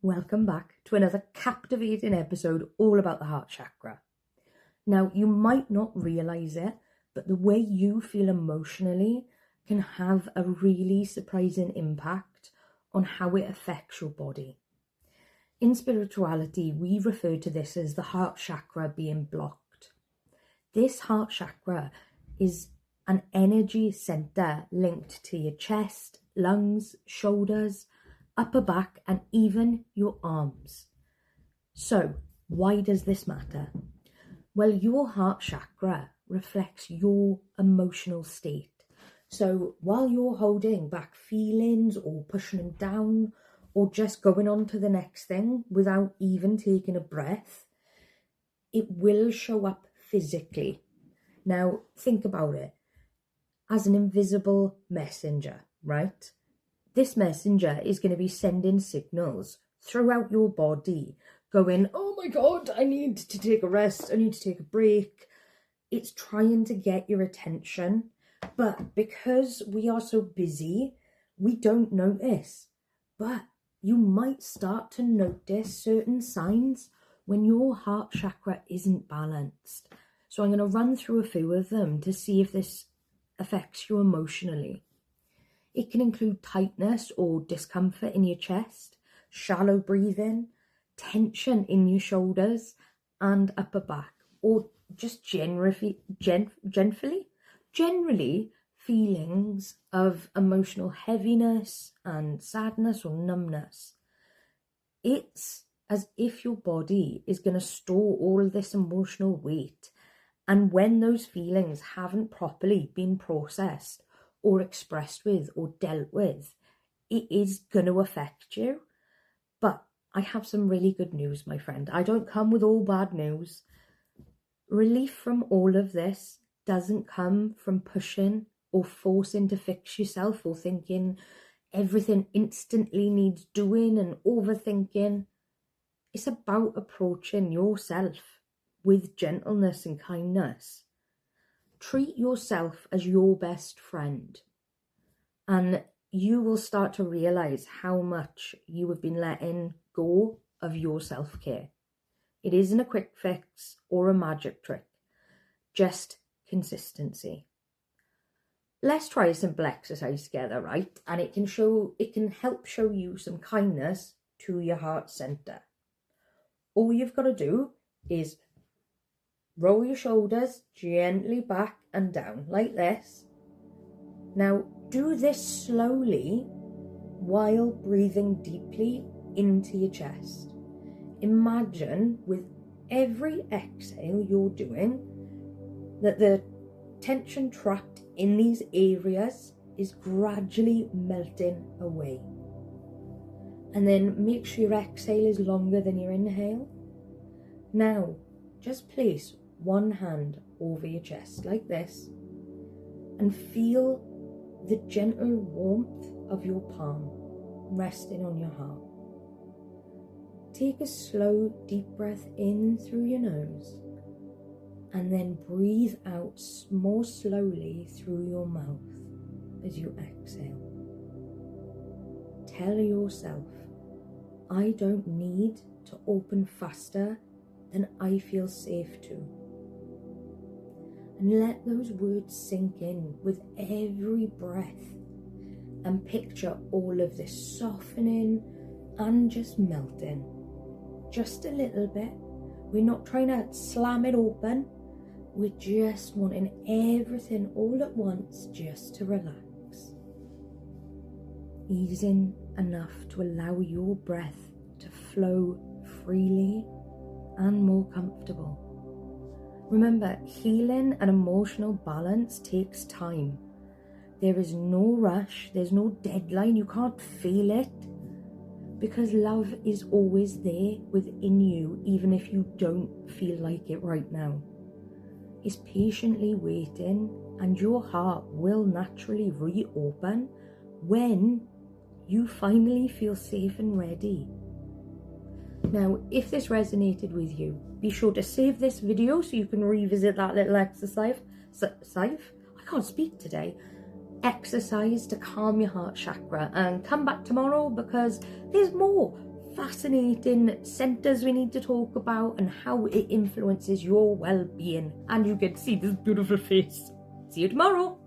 Welcome back to another captivating episode all about the heart chakra. Now, you might not realise it, but the way you feel emotionally can have a really surprising impact on how it affects your body. In spirituality, we refer to this as the heart chakra being blocked. This heart chakra is an energy centre linked to your chest, lungs, shoulders, upper back, and even your arms. So, why does this matter? Well, your heart chakra reflects your emotional state. So, while you're holding back feelings or pushing them down or just going on to the next thing without even taking a breath, it will show up physically. Now, think about it as an invisible messenger, right? This messenger is going to be sending signals throughout your body, going, oh my God, I need to take a rest, I need to take a break. It's trying to get your attention, but because we are so busy, we don't notice. But you might start to notice certain signs when your heart chakra isn't balanced. So I'm going to run through a few of them to see if this affects you emotionally. It can include tightness or discomfort in your chest, shallow breathing, tension in your shoulders and upper back, or just generally feelings of emotional heaviness and sadness or numbness. It's as if your body is going to store all of this emotional weight, and when those feelings haven't properly been processed or expressed with or dealt with, it is going to affect you. But I have some really good news, my friend. I don't come with all bad news. Relief from all of this doesn't come from pushing or forcing to fix yourself or thinking everything instantly needs doing and overthinking. It's about approaching yourself with gentleness and kindness. Treat yourself as your best friend, and you will start to realize how much you have been letting go of your self-care. It isn't a quick fix or a magic trick, just consistency. Let's try a simple exercise together, right? And it can help show you some kindness to your heart center. All you've got to do is roll your shoulders gently back and down like this. Now do this slowly while breathing deeply into your chest. Imagine with every exhale you're doing that the tension trapped in these areas is gradually melting away. And then make sure your exhale is longer than your inhale. Now just place one hand over your chest like this and feel the gentle warmth of your palm resting on your heart. Take a slow deep breath in through your nose and then breathe out more slowly through your mouth as you exhale. Tell yourself, I don't need to open faster than I feel safe to. And let those words sink in with every breath and picture all of this softening and just melting. Just a little bit. We're not trying to slam it open. We're just wanting everything all at once just to relax. Easing enough to allow your breath to flow freely and more comfortable. Remember, healing and emotional balance takes time. There is no rush, there's no deadline, you can't feel it, because love is always there within you, even if you don't feel like it right now. It's patiently waiting, and your heart will naturally reopen when you finally feel safe and ready. Now, if this resonated with you, be sure to save this video so you can revisit that little exercise. I can't speak today. Exercise to calm your heart chakra, and come back tomorrow because there's more fascinating centers we need to talk about and how it influences your well-being. And you get to see this beautiful face. See you tomorrow.